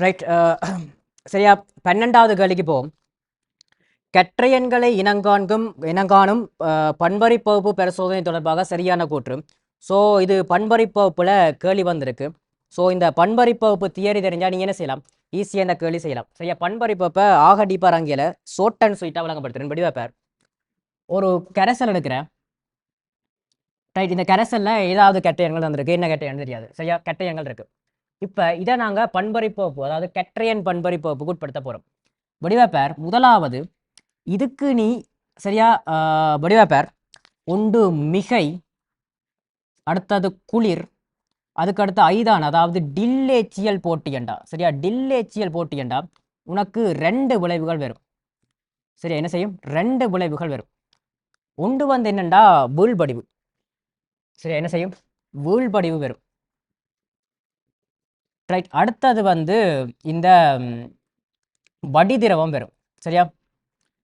Right. சரியா, 12வது கேள்விக்கு போவோம். கற்றையன்களை இனங்காணும் பண்பறிப்பகுப்பு பரிசோதனை தொடர்பாக சரியான கூற்று. ஸோ இது பண்பறிப்பகுப்பில் கேள்வி வந்திருக்கு. ஸோ இந்த பண்பறிப்பகுப்பு தியரி தெரிஞ்சால் நீங்கள் என்ன செய்யலாம், ஈஸியாக இந்த கேள்வி செய்யலாம். சரியா, பண்பறிப்பப்பை ஆக டீப்பாக அங்கேயில் ஷோர்ட் அண்ட் ஸ்வீட்டாக வழங்கப்படுத்துறேன். படி வைப்பார், ஒரு கரைசல் எடுக்கிறேன். ரைட், இந்த கரைசலில் ஏதாவது கட்டையங்கள் வந்திருக்கு, என்ன கட்டையன்னு தெரியாது. சரியா, கட்டையங்கள் இருக்குது. இப்போ இதை நாங்கள் பண்பறிப்பகுப்பு, அதாவது கற்றையன் பண்பறிப்பகுப்புக்கு உட்படுத்த போகிறோம். வடிவப்பேர் முதலாவது இதுக்கு நீ சரியா வடிவப்பேர் ஒன்று மிகை, அடுத்தது குளிர், அதுக்கு அடுத்து ஐதான், அதாவது டில்லேச்சியல் போட்டியண்டா. சரியா, டில்லேச்சியல் போட்டியண்டா உனக்கு 2 விளைவுகள் வரும். சரியா, என்ன செய்யும், 2 விளைவுகள் வரும். ஒன்று வந்து என்னண்டா வீழ்படிவு. சரியா, என்ன செய்யும், வீழ்படிவு வரும். ரைட், அடுத்தது வந்து இந்த வடிதிரவம் வரும். சரியா,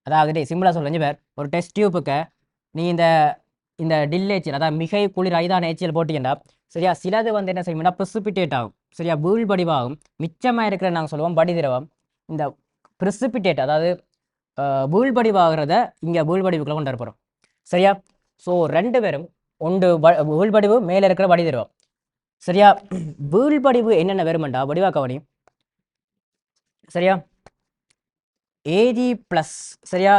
அதாவது சிம்பிளாக சொல்லுங்க பேர், ஒரு டெஸ்ட் டியூப்புக்கு நீ இந்த டில்லேச்சியல், அதாவது மிகை குளிர் ஐதான் ஏச்சியல் போட்டிங்கன்னா சரியா, சிலது வந்து என்ன செய்யும்னா ப்ரிசிபிடேட் ஆகும். சரியா, வீழ்படிவாகும். மிச்சமாக இருக்கிற நாங்கள் சொல்லுவோம் வடிதிரவம். இந்த ப்ரிசிபிடேட், அதாவது வீழ்படிவாகிறத இங்கே வீழ்படிவுக்குள்ள கொண்டு வரப்போகிறோம். சரியா, ஸோ 2 பேரும் ஒன்று வீழ்படிவு, மேலே இருக்கிற வடிதிரவம். சரியா, வீழ்படிவு என்னென்ன வருமெண்டா வடிவா கவனி. சரியா, ஏஜி ப்ளஸ், சரியா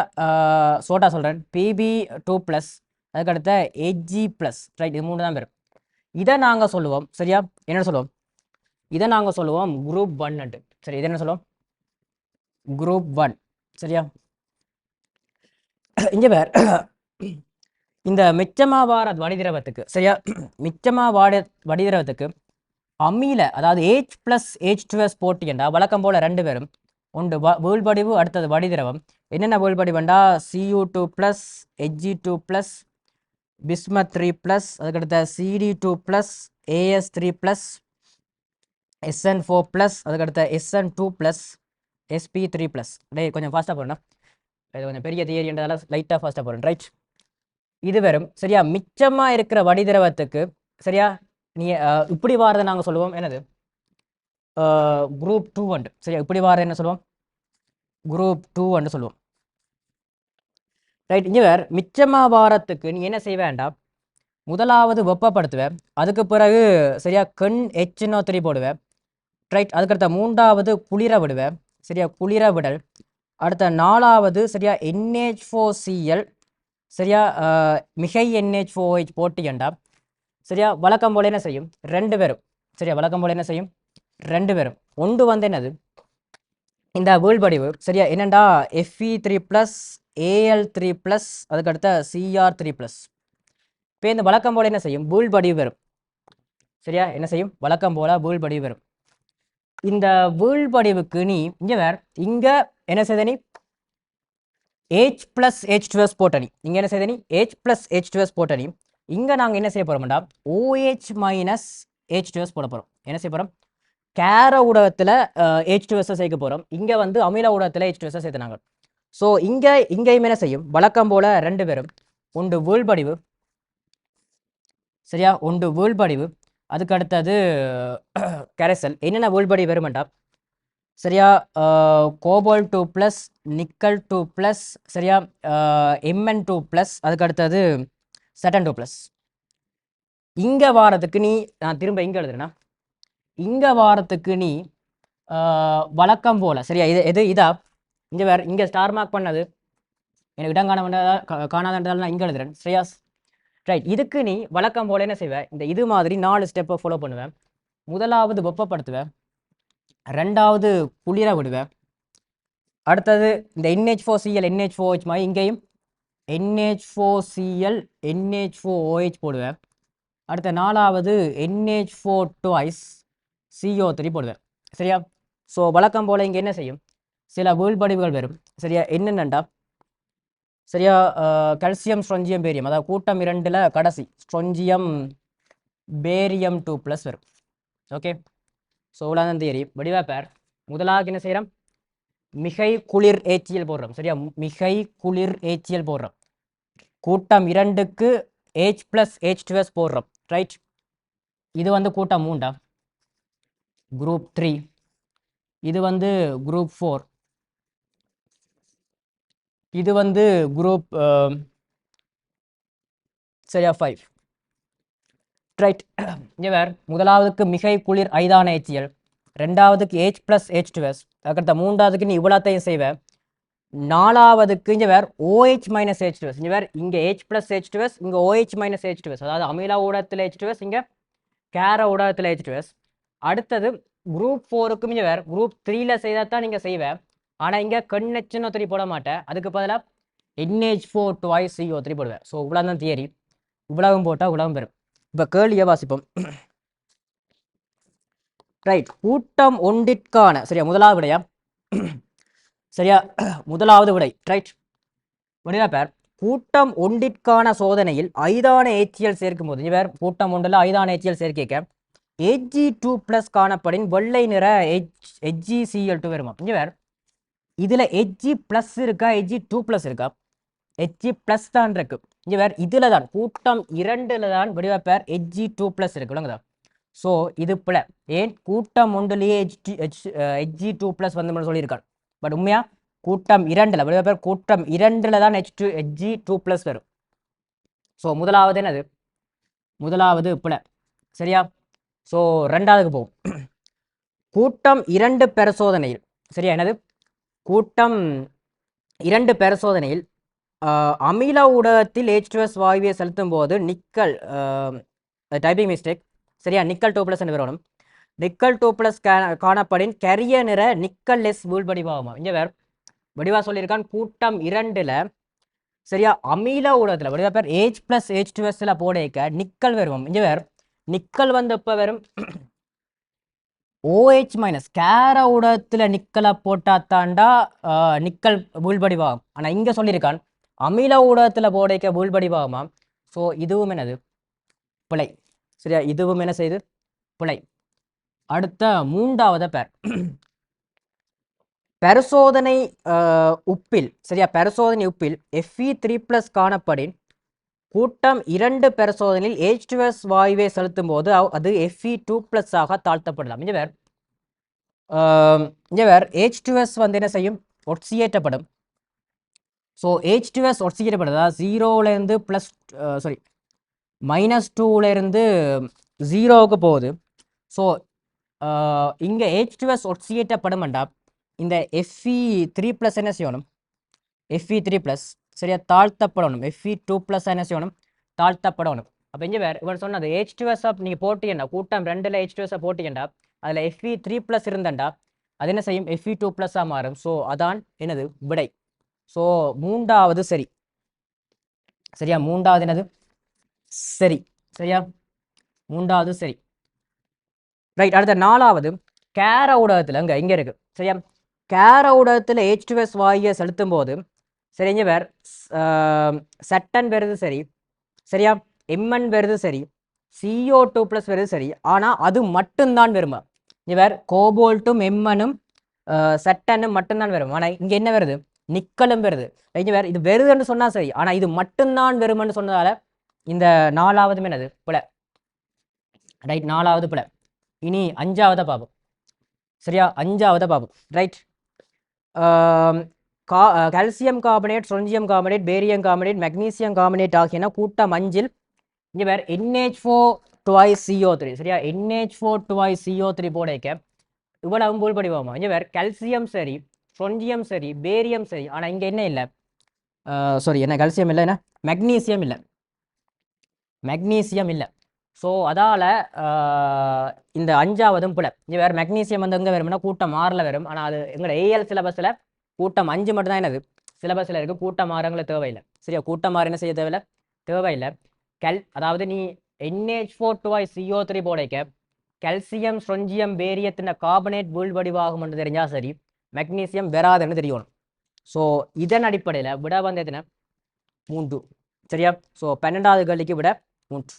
சோட்டா சொல்கிறேன், PB2+, அதுக்கடுத்த AG+. ரைட், இது 3 தான் வரும். இதை நாங்கள் சொல்லுவோம். சரியா, என்ன சொல்லுவோம், இதை நாங்கள் சொல்லுவோம் குரூப் 1. சரி, இதை என்ன சொல்லுவோம், குரூப் 1. சரியா, இங்கே பேர் இந்த மிச்சமா வார வடிதிரவத்துக்கு, சரியா, மிச்சமா வடிதிரவத்துக்கு அமீல, அதாவது H+H2S போட்டியண்டா வழக்கம் போல் 2 பேரும் ஒன்று வீழ்படிவு, அடுத்தது வடிதிரவம். என்னென்ன வீழ்படிவுண்டா Cu2+, Hg2+, bismuth3+, அதுக்கடுத்த CD2+, AS3+, SN4+, அதுக்கடுத்த SN2+, SP3+. டே கொஞ்சம் ஃபாஸ்ட்டாக போகிறேன்னா, இது கொஞ்சம் பெரிய தியரின்றதால லைட்டாக ஃபாஸ்ட்டாக போகிறேன். ரைட், இது வரும். சரியா, மிச்சமாக இருக்கிற வடிதிரவத்துக்கு சரியா நீ இப்படி வாரதை நாங்கள் சொல்லுவோம் என்னது, குரூப் 2. சரியா, இப்படி வாரது என்ன சொல்லுவோம், குரூப் 2 சொல்லுவோம். ரைட், இங்கே வேறு மிச்சமாக வாரத்துக்கு நீ என்ன செய்ய வேண்டாம், முதலாவது வெப்பப்படுத்துவேன், அதுக்கு பிறகு சரியா HNO3 போடுவேன். ரைட், அதுக்கடுத்த 3வது குளிர விடுவேன். சரியா, குளிர விடல். அடுத்த 4வது சரியா NH4Cl, சரியா மிகை NH4OH போட்டியண்டா. சரியா, வழக்கம் போல என்ன செய்யும், 2 பேரும். சரியா, வழக்கம் போல என்ன செய்யும், 2 பேரும். ஒன்று வந்து என்னது, இந்த வீழ்படிவு. சரியா, என்னண்டா Fe3+, Al3+, அதுக்கடுத்த Cr3+. இப்போ இந்த வழக்கம் போல என்ன செய்யும், வீழ்படிவு வரும். சரியா, என்ன செய்யும், வழக்கம் போல வீழ்படிவு வரும். இந்த வீழ்படிவுக்கு நீ இங்கே வேற, இங்கே என்ன செய்த நீ H+H2S போட்டனி, இங்கே என்ன செய்த நீ H+H2S போட்டனி. இங்கே நாங்கள் என்ன செய்ய போகிறோம்டா OH- H2S போட போகிறோம். என்ன செய்ய போகிறோம், கேர ஊடகத்தில் H2S சேர்க்க போகிறோம். இங்கே வந்து அமில ஊடகத்தில் H2S சேர்த்துனாங்க. ஸோ இங்கேயும் என்ன செய்யும், வழக்கம் போல் 2 பேரும் ஒன்று வீழ்படிவு. சரியா, ஒன்று வீழ்படிவு, அதுக்கு அடுத்தது கரைசல். என்னென்ன வீழ்படிவு வருமெண்டா சரியா Cobalt2+, Nickel2+, சரியா Mn2+, அதுக்கு அடுத்தது Saturn2+. இங்கே வாரத்துக்கு நீ, நான் திரும்ப இங்கே எழுதுறேன்னா, இங்கே வாரத்துக்கு நீ வழக்கம் போல் சரியா எது இதா, இங்கே வேறு, இங்கே ஸ்டார் மார்க் பண்ணது எனக்கு இடம் காணாதன்றதால நான் இங்கே எழுதுறேன். சரியா, ரைட், இதுக்கு நீ வழக்கம் போல் என்ன செய்வேன், இந்த இது மாதிரி 4 ஸ்டெப்பை ஃபாலோ பண்ணுவேன். முதலாவது வெப்பப்படுத்துவேன், 2வது குளிர விடுவேன், அடுத்தது இந்த NH4Cl NH4OH மாதிரி இங்கேயும் NH4Cl NH4OH போடுவேன். அடுத்த 4வது NH4 CO3 போடுவேன். சரியா, ஸோ வழக்கம் போல் இங்கே என்ன செய்யும், சில வீழ்படிவுகள் வரும். சரியா, என்னென்னண்டா சரியா கல்சியம் ஸ்ட்ரோஞ்சியம் பேரியம், அதாவது கூட்டம் 2ல் கடைசி ஸ்ட்ரோஞ்சியம் பேரியம் 2+ வரும். ஓகே, ஸோ இவ்வளோதான் தியரி. வடிவா பேர் முதலாக என்ன செய்கிறோம், மிகை குளிர் ஏச்சியல் போடுறோம். சரியா, மிகை குளிர் ஏச்சியல் போடுறோம். கூட்டம் 2க்கு H+H2S போடுறோம். ரைட், இது வந்து கூட்டம் 3, குரூப் 3. இது வந்து குரூப் 4, இது வந்து குரூப் சரியா 5. ரைட். இங்கே வேறு முதலாவதுக்கு மிகை குளிர் ஐதான HCl, ரெண்டாவதுக்கு H+H2S, அதுக்கடுத்த மூன்றாவதுக்கு நீ இவ்வளோத்தையும் செய்வேன். நாலாவதுக்கு இங்கே வேறு OH மைனஸ் H2S, இங்கே வேறு இங்கே H+H2S, இங்கே OH மைனஸ் H2S, அதாவது அமில ஊடகத்தில் H2S, இங்கே கேர ஊடகத்தில் H2S. அடுத்தது குரூப் 4க்கும் இங்கே வேறு குரூப் 3ல செய்தால் தான் நீங்கள் செய்வேன். ஆனால் இங்கே கண்ணெச்சுன்னு போட மாட்டேன், அதுக்கு பதிலாக NH4 twice CO3 போடுவேன். ஸோ இவ்வளோ தான் தியரி, இவ்வளவும் போட்டால் இவ்வளவும் பெறும். இப்போ கேள்வியை வாசிப்போம். ரைட். கூட்டம் ஒன்றிற்கான சரியா முதலாவது விடையா சரியா முதலாவது விடை. ரைட். விடையா பேர் கூட்டம் ஒன்றிற்கான சோதனையில் ஐதான HCl சேர்க்கும் போது இவர் கூட்டம் ஒன்றில் ஐதான HCl சேர்க்க Hg2+ காணப்படின் வெள்ளை நிற HgCl2 வருமா. இங்கே வேறு இதில் Hg+ இருக்கா Hg2+ இருக்கா? Hg+ தான் இருக்கு. இங்கே வேறு இதில் தான் கூட்டம் 2ல் தான் வடிவா பேர் Hg2+ இருக்கு. விளங்குதா? ஸோ இது பிள்ளை. ஏன் கூட்டம் ஒன்றிலேயே Hg2+ வந்து சொல்லியிருக்கான். பட் உண்மையா கூட்டம் 2ல் வடிவா பேர் கூட்டம் 2ல் தான் Hg2+ வரும். ஸோ முதலாவது என்னது? முதலாவது பிள்ளை. சரியா? ஸோ ரெண்டாவதுக்கு போகும். கூட்டம் 2 பரிசோதனையில் சரியா என்னது? கூட்டம் 2 பரிசோதனையில் அமில ஊடகத்தில் H2S வாயுவை செலுத்தும் போது நிக்கல் டைப்பிங் மிஸ்டேக் சரியா நிக்கல் 2+ வரணும். நிக்கல் 2+ காணப்படின் கரிய நிற நிக்கல் லெஸ் வீழ்வடிவாகுமா. இங்கே வேறு வடிவா சொல்லியிருக்கான் கூட்டம் 2ல் சரியா அமில ஊடகத்தில் வடிவா பேர் H+H2S போடைக்க நிக்கல் வருவோம். இங்கே வேறு நிக்கல் வந்து எப்போ வரும்? OH மைனஸ் கேர ஊடகத்தில் நிக்கலை போட்டாத்தாண்டா நிக்கல் வீழ்வடிவாகும். ஆனால் இங்கே சொல்லியிருக்கான் அமில ஊடகத்தில் போடைக்க வீழ்வடிவாகுமா. ஸோ இதுவும் என்னது? பிழை. சரியா இதுவும் என்ன செய்து? பிழை. அடுத்த மூன்றாவது பேர் பரிசோதனை உப்பில் சரியா பரிசோதனை உப்பில் Fe3+ காணப்படின் கூட்டம் 2 பரிசோதனையில் H2S வாயுவை செலுத்தும் போது அது Fe2+ ஆக தாழ்த்தப்படலாம். இங்கே வேறு H2S வந்து என்ன செய்யும்? ஒட்சியேற்றப்படும். ஸோ H2S ஒட்சியேற்றப்படுது, அதாவது 0லேருந்து -2லேருந்து 0க்கு போகுது. ஸோ இங்கே H2S ஒட்சியேற்றப்படும்டா இந்த Fe3+ என்ன செய்யணும்? Fe3+ சரியா தாழ்த்தப்படணும். Fe2+ என்ன செய்யணும்? தாழ்த்தப்படணும். அப்போ இங்கே வேறு இவர் சொன்னது H2S நீங்கள் போட்டீங்கண்டா கூட்டம் 2ல் H2S போட்டீங்கண்டா அதில் Fe3+ இருந்தண்டா அது என்ன செய்யும்? Fe2+ மாறும். ஸோ அதான் என்னது? விடை. ஸோ மூன்றாவது சரி. சரியா மூன்றாவது என்னது? சரி. சரியா மூன்றாவது சரி. ரைட். அடுத்த நாலாவது கேர ஊடகத்தில் இங்கே இருக்கு சரியா கேர ஊடகத்தில் H2S வாயுவை செலுத்தும் போது சரி இங்கே வேறு சட்டன் வருது சரி சரியா Mn வருது சரி CO2+ வருது சரி. ஆனால் அது மட்டும்தான் வருமா. இங்கே வேறு கோபால்ட்டும் Mn சட்டனும் மட்டும்தான் வரும். ஆனால் இங்கே என்ன வருது? நிக்கலும் வருது. இங்கே வேறு இது வருதுன்னு சொன்னால் சரி, ஆனால் இது மட்டும்தான் வரும்னு சொன்னதால இந்த நாலாவது என்னது? பிழை. ரைட். நாலாவது பிழை. இனி அஞ்சாவதை பார்ப்போம். சரியா அஞ்சாவதை பார்ப்போம். Right. Calcium carbonate, strontium carbonate, barium carbonate, magnesium carbonate ஆகியன கூட்டம் 5ல் இங்கே வேறு NH4 twice CO3 சரியா NH4 twice CO3 போடைக்க இவ்வளவு வீழ்வடிவாகுமா. இங்கே வேறு கால்சியம் சரி, ஸ்ட்ரோன்சியம் சரி, பேரியம் சரி. ஆனால் இங்கே என்ன இல்லை? சாரி என்ன கால்சியம் இல்லை, என்ன மெக்னீசியம் இல்லை. மெக்னீசியம் இல்லை. ஸோ அதால் இந்த அஞ்சாவதும் பிழை. இங்கே வேறு மெக்னீசியம் வந்து எங்கே வரும்னா கூட்டம் 6ல் வரும். ஆனால் அது எங்களோட AL சிலபஸில் கூட்டம் 5 மட்டும் தான் என்னது சிலபஸில் இருக்குது. கூட்டம் 6 தேவையில்லை. சரியா கூட்டம் 6 என்ன செய்ய தேவையில்லை? தேவையில்லை. அதாவது நீ NH4 twice CO3 போடைக்க கால்சியம், ஸ்ட்ரோன்சியம், பேரியத்தின் கார்பனேட் வீழ்வடிவாகும் என்று தெரிஞ்சால் சரி, மெக்னீசியம் வராதுன்னு தெரியணும். ஸோ இதன் அடிப்படையில் விட வந்து எத்தனை? 3. சரியா. ஸோ 12வது கேள்விக்கு விட 3.